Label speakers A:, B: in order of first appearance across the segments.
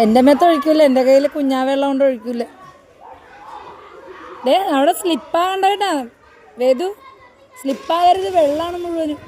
A: എൻ്റെ മേത്ത് ഒഴിക്കൂല, എൻ്റെ കയ്യിൽ കുഞ്ഞാവെള്ളം കൊണ്ട് ഒഴിക്കൂല. അവിടെ സ്ലിപ്പാകണ്ട കേട്ടാ വേദു, സ്ലിപ്പാകരുത്, വെള്ളമാണ് മുഴുവനും.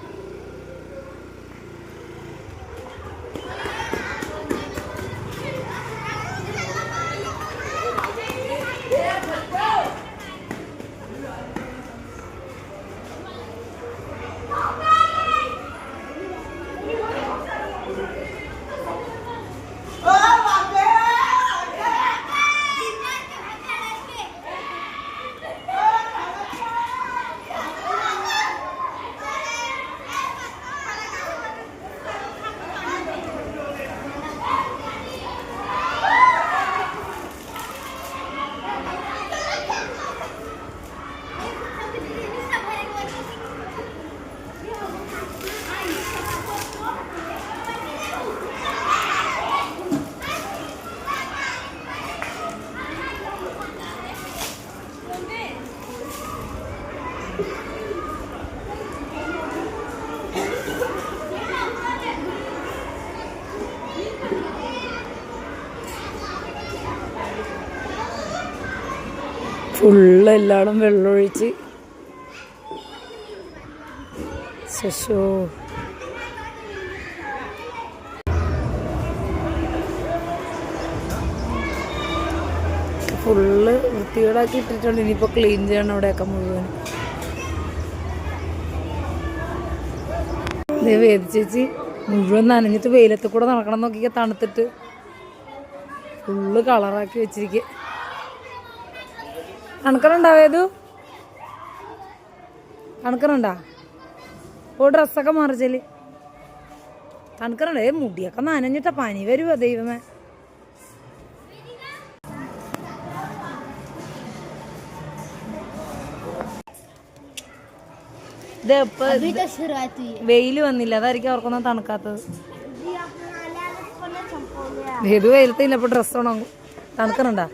A: ഫുള്ള് എല്ലായിടും വെള്ളമൊഴിച്ച് ശശോ. ഫുള്ള് വൃത്തികേടാക്കി ഇട്ടിട്ടുണ്ട്. ഇനിയിപ്പോൾ ക്ലീൻ ചെയ്യണം അവിടെയൊക്കെ മുഴുവൻ. വേദി ചേച്ചി മുഴുവൻ നനഞ്ഞിട്ട് വെയിലത്ത് കൂടെ നടക്കണം നോക്കിയാൽ തണുത്തിട്ട് ഫുള്ള് കളറാക്കി വെച്ചിരിക്കുക. തണുക്കണുണ്ടാ വേദു? തണുക്കണുണ്ടാ? ഓ ഡ്രസ്സൊക്കെ മറിച്ചല് തണുക്കണുണ്ടേ. മുടിയൊക്കെ നനഞ്ഞിട്ടാ പനി വരുവാ ദൈവമേ. വെയില് വന്നില്ല, അതായിരിക്കും അവർക്കൊന്നും തണുക്കാത്തത്. ഏത് വെയിലത്തില്ല, അപ്പൊ ഡ്രസ്സ് ഉണങ്ങും. തണുക്കണുണ്ടാ?